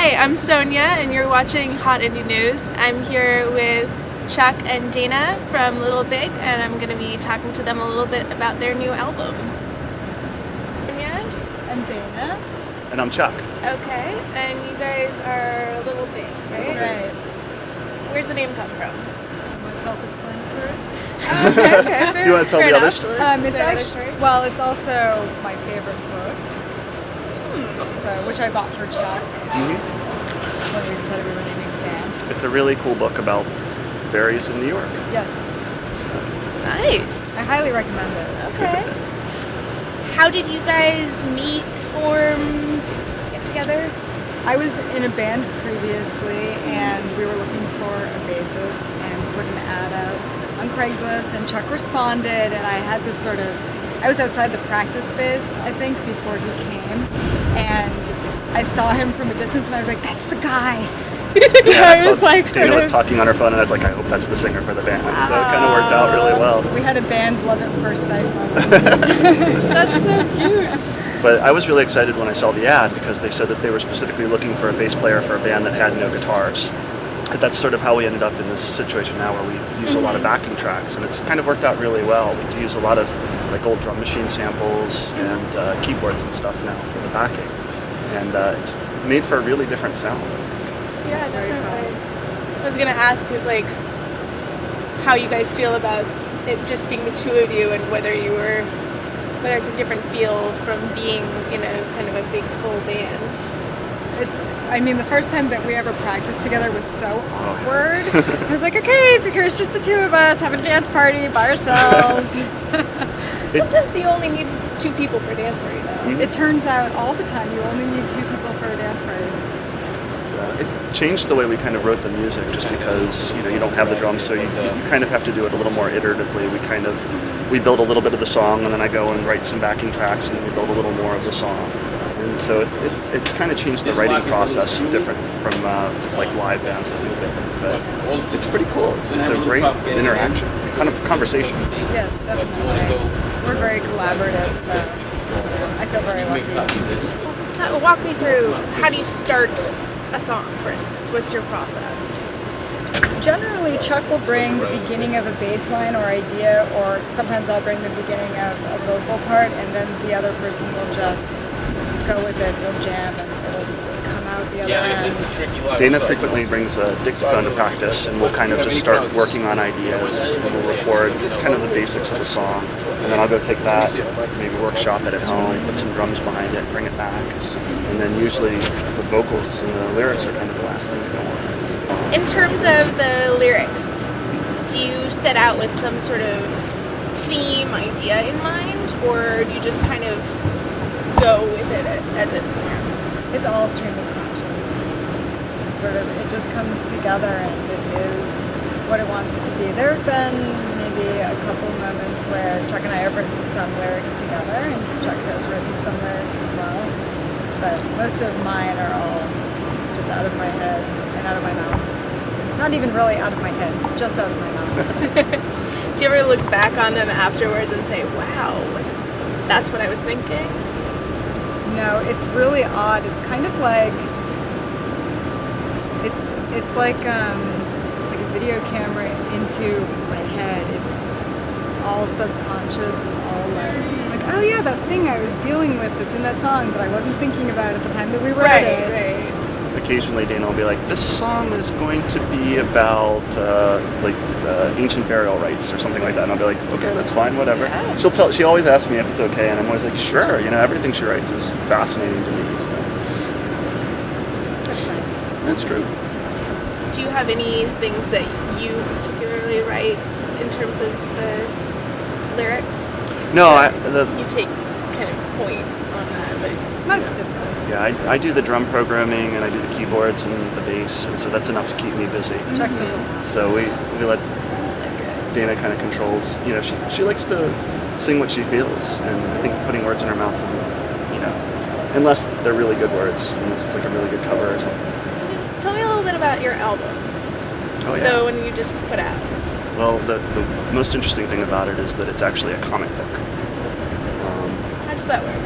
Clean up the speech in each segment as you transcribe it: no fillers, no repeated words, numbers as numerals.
Hi, I'm Sonia, and you're watching Hot Indie News. I'm here with Chuck and Dana from Little Big, and I'm going to be talking to them a little bit about their new album. Sonia? I'm Dana. And I'm Chuck. Okay, and you guys are Little Big, right? That's right. Where's the name come from? Somewhat self-explanatory. Okay, Do you want to tell the other story? It's there another actually, story? well, it's also my favorite book. So, which I bought for Chuck when we decided we were naming the band. It's a really cool book about fairies in New York. Yes, So, Nice. I highly recommend it. Okay. How did you guys meet, form, get together? I was in a band previously, and we were looking for a bassist and put an ad out on Craigslist, and Chuck responded, and I had this sort of, I was outside the practice space, I think, before he came, and I saw him from a distance, and I was like, that's the guy. So I was like, sort Dana was of, talking on her phone, and I was like, I hope that's the singer for the band. So it kind of worked out really well. we had a band love at first sight moment. That's so cute. But I was really excited when I saw the ad because they said that they were specifically looking for a bass player for a band that had no guitars. But that's sort of how we ended up in this situation now where we use a lot of backing tracks, and it's kind of worked out really well. We use a lot of like old drum machine samples and keyboards and stuff now for the backing. And it's made for a really different sound. Yeah, It's very definitely. I was gonna ask like how you guys feel about it just being the two of you, and whether it's a different feel from being in a kind of a big full band. The first time that we ever practiced together was so awkward. I was like, okay, so here's just the two of us having a dance party by ourselves. Sometimes you only need two people for a dance party, though. It turns out all the time you only need two people for a dance party. It changed the way we kind of wrote the music just because you don't have the drums, so you kind of have to do it a little more iteratively. We build a little bit of the song, and then I go and write some backing tracks, and then we build a little more of the song. And so it's kind of changed the writing process different from like live bands that we've been in. But it's pretty cool. It's a great interaction, kind of conversation. Yes, definitely. We're very collaborative, so I feel very lucky. Walk me through, how do you start a song, for instance? What's your process? Generally, Chuck will bring the beginning of a bass line or idea, or sometimes I'll bring the beginning of a vocal part, and then the other person will just go with it. We'll jam, and it'll come out the other end. Dana frequently brings a dictaphone to practice, and we'll kind of just start working on ideas, and we'll record kind of the basics of the song, and then I'll go take that, maybe workshop it at home, put some drums behind it, bring it back, and then usually the vocals and the lyrics are kind of the last thing to go on. In terms of the lyrics, do you set out with some sort of theme idea in mind, or do you just kind of go with it as it forms? It's all stream of consciousness. It just comes together, and it is what it wants to be. There have been maybe a couple moments where Chuck and I have written some lyrics together, and Chuck has written some lyrics as well. But most of mine are all just out of my head and out of my mouth. Not even really out of my head, just out of my mouth. Do you ever look back on them afterwards and say, wow, that's what I was thinking? No, it's really odd. It's kind of like it's like a video camera into my head. It's all subconscious. It's all like, oh yeah, that thing I was dealing with that's in that song, but I wasn't thinking about at the time that we wrote it. Right. Occasionally Dana will be like, this song is going to be about ancient burial rites or something like that, and I'll be like, okay, that's fine, whatever. Yeah. She always asks me if it's okay, and I'm always like, sure, everything she writes is fascinating to me, so. That's nice. That's true. Do you have any things that you particularly write in terms of the lyrics? No, You take kind of point on that, but Most of them. yeah, I do the drum programming, and I do the keyboards and the bass, and so that's enough to keep me busy. Chuck does a lot. So we let sounds like it. Dana kind of controls. She likes to sing what she feels, and I think putting words in her mouth, unless they're really good words, unless it's like a really good cover or something. Tell me a little bit about your album, Oh yeah. the one you just put out. Well, the most interesting thing about it is that it's actually a comic book. How does that work?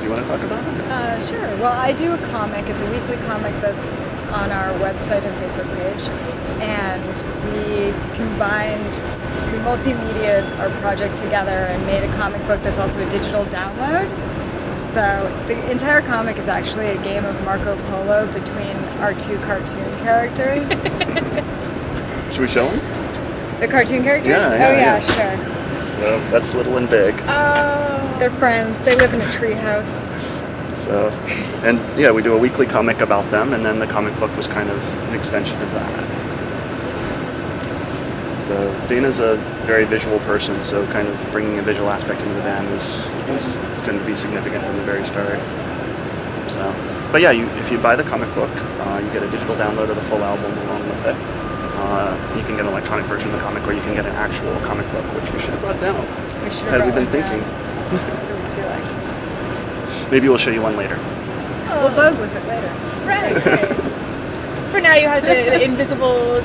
You want to talk about it? Sure. Well, I do a comic. It's a weekly comic that's on our website and Facebook page. And we multimedia our project together and made a comic book that's also a digital download. So the entire comic is actually a game of Marco Polo between our two cartoon characters. Should we show them? The cartoon characters? Yeah, Sure. So that's Little and Big. They're friends. They live in a treehouse. So, and yeah, we do a weekly comic about them, and then the comic book was kind of an extension of that. So Dana's a very visual person, so kind of bringing a visual aspect into the band was going to be significant from the very start. So, but yeah, if you buy the comic book, you get a digital download of the full album along with it. You can get an electronic version of the comic, or you can get an actual comic book, which we should have brought down. We should Had have we been brought one thinking. down. So we could be like, Maybe we'll show you one later. we'll vogue with it later. Right. For now, you have the invisible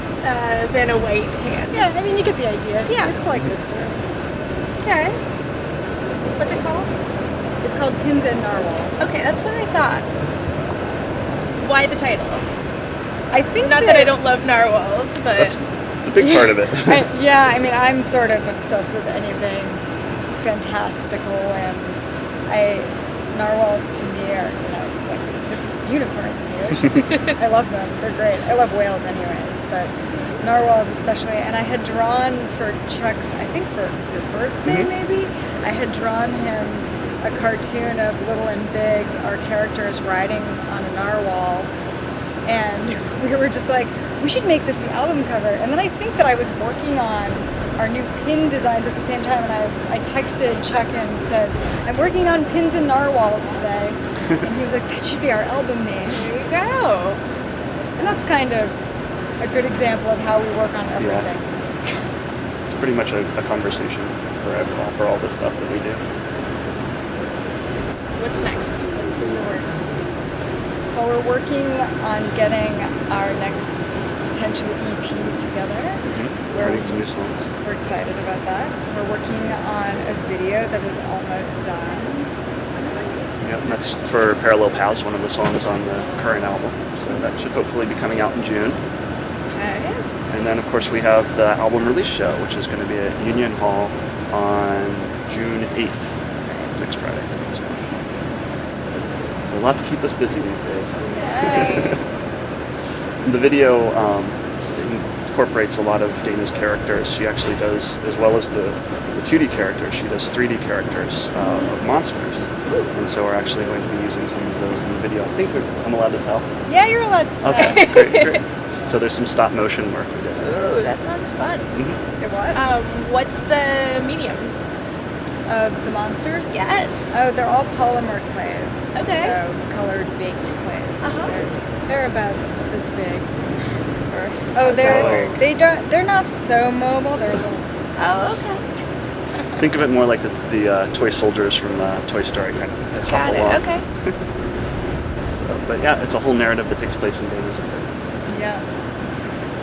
Vanna White hands. Yeah, I mean, you get the idea. Yeah. It's like this book. Okay. What's it called? It's called Pins and Narwhals. Okay, that's what I thought. Why the title? I think Not that I don't love narwhals, but That's the big part of it. I mean, I'm sort of obsessed with anything fantastical, and narwhals to me are, it's just unicorns here. I love them. They're great. I love whales anyways, but narwhals especially. And I had drawn for Chuck's, I think for your birthday maybe, I had drawn him a cartoon of Little and Big, our characters riding on a narwhal. And we were just like, we should make this the album cover. And then I think that I was working on our new pin designs at the same time, and I texted Chuck and said, I'm working on pins and narwhals today. And he was like, that should be our album name. there you go. And that's kind of a good example of how we work on everything. It's pretty much a conversation for all the stuff that we do. What's next? What's in the works? Well, we're working on getting our next potential EP together. Writing some new songs. We're excited about that. We're working on a video that is almost done. Yep, and that's for Parallel Paths, one of the songs on the current album. So that should hopefully be coming out in June. Okay. And then, of course, we have the album release show, which is going to be at Union Hall on June 8th, That's right. next Friday. So it's a lot to keep us busy these days. Yay. The video incorporates a lot of Dana's characters. She actually does, as well as the 2D characters, she does 3D characters of monsters. And so we're actually going to be using some of those in the video. I think I'm allowed to tell. Yeah, you're allowed to tell. Okay, great. So there's some stop motion work we did. Ooh, that sounds fun. It was? What's the medium? Of the monsters? Yes. Oh, they're all polymer clays. Okay. So colored baked clays. Uh-huh. They're about this big. How's that They're not so mobile. They're a little. Oh, okay. Think of it more like the toy soldiers from Toy Story, kind of. That hop Got along. it. Okay. So, but yeah, it's a whole narrative that takes place in Dana's apartment. Yeah.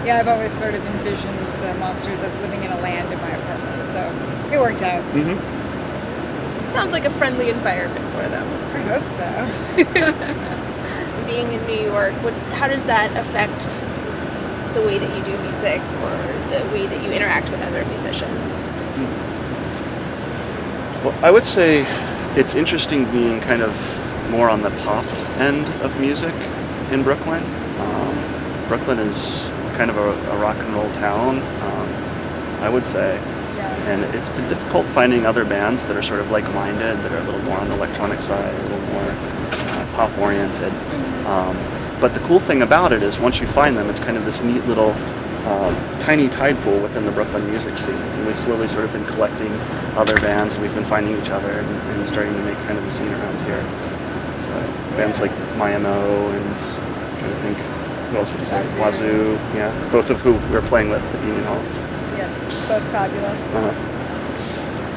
Yeah, I've always sort of envisioned the monsters as living in a land in my apartment, so it worked out. Sounds like a friendly environment for them. I hope so. Being in New York, how does that affect the way that you do music or the way that you interact with other musicians? Well, I would say it's interesting being kind of more on the pop end of music in Brooklyn. Brooklyn is kind of a rock and roll town, I would say. Yeah. And it's been difficult finding other bands that are sort of like-minded, that are a little more on the electronic side, a little more pop-oriented. But the cool thing about it is once you find them, it's kind of this neat little tiny tide pool within the Brooklyn music scene. And we've slowly sort of been collecting other bands, and we've been finding each other and starting to make kind of a scene around here. So bands like Mayamo and I'm trying to think, who else would you say? Wazoo. Yeah, both of who we're playing with at Union Hall. Yes, both fabulous.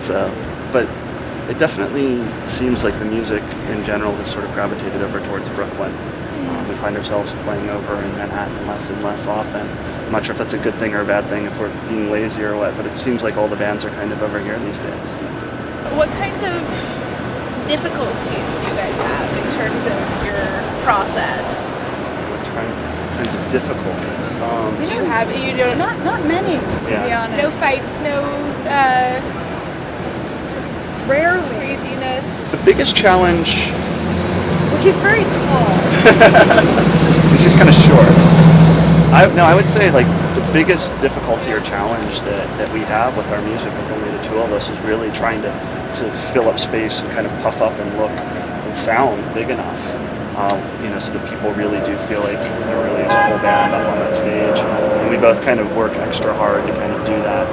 So, but it definitely seems like the music in general has sort of gravitated over towards Brooklyn. We find ourselves playing over in Manhattan less and less often. I'm not sure if that's a good thing or a bad thing, if we're being lazy or what, but it seems like all the bands are kind of over here these days. What kinds of difficulties do you guys have in terms of your process? Kinds of difficulties. You don't Not many, to be Yeah. honest. no fights, no Rarely. craziness. The biggest challenge, Well, he's very tall. which is kind of short. I would say like the biggest difficulty or challenge that we have with our music, with only the two of us, is really trying to fill up space and kind of puff up and look and sound big enough. So that people really do feel like there really is a whole band up on that stage. And we both kind of work extra hard to kind of do that,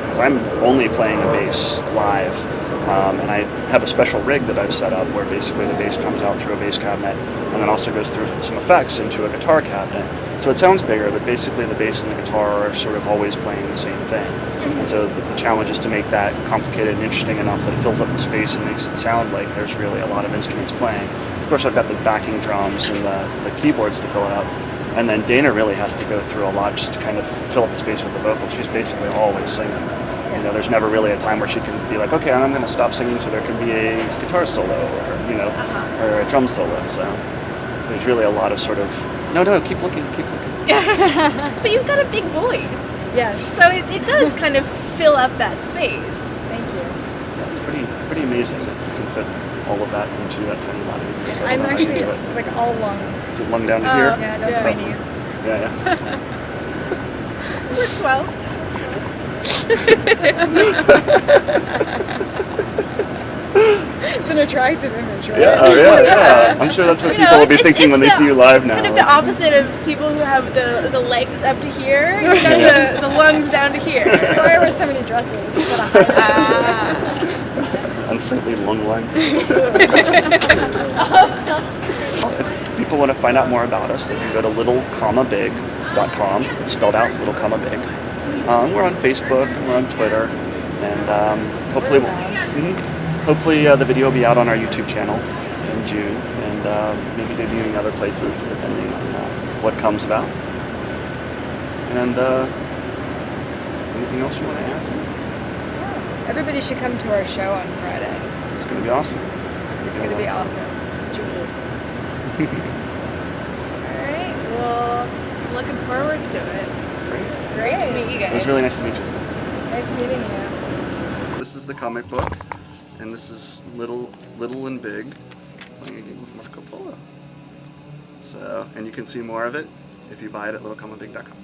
because I'm only playing a bass live. And I have a special rig that I've set up where basically the bass comes out through a bass cabinet and then also goes through some effects into a guitar cabinet. So it sounds bigger, but basically the bass and the guitar are sort of always playing the same thing. And so the challenge is to make that complicated and interesting enough that it fills up the space and makes it sound like there's really a lot of instruments playing. Of course, I've got the backing drums and the keyboards to fill it up. And then Dana really has to go through a lot just to kind of fill up the space with the vocals. She's basically always singing. There's never really a time where she can be like, okay, I'm going to stop singing so there can be a guitar solo or a drum solo. So there's really a lot of sort of, no, keep looking. But you've got a big voice. Yes. So it does kind of fill up that space. Thank you. Yeah, it's pretty amazing that you can fit all of that into that tiny body. I don't I'm know how you actually do it. like all lungs. Is it lung down to here? Yeah, down to my knees. Yeah. Works well. It's an attractive image, right? Yeah. I'm sure that's what people will be thinking when they see you live now. Kind of the opposite of people who have the legs up to here. You got the lungs down to here. That's why I wear so many dresses. It's what I Unsightly lung line. If people want to find out more about us, they can go to littlecomabig.com. It's spelled out, little comma big. We're on Facebook, we're on Twitter, and hopefully the video will be out on our YouTube channel in June, and maybe debuting other places depending on what comes about. And anything else you want to add? Everybody should come to our show on Friday. It's going to be awesome. It's going to be awesome. Alright, well, I'm looking forward to it. Great. To meet you guys. It was really nice to meet you. Nice meeting you. This is the comic book, and this is Little and Big, playing a game with Marco Polo. So, and you can see more of it if you buy it at littlecomabig.com.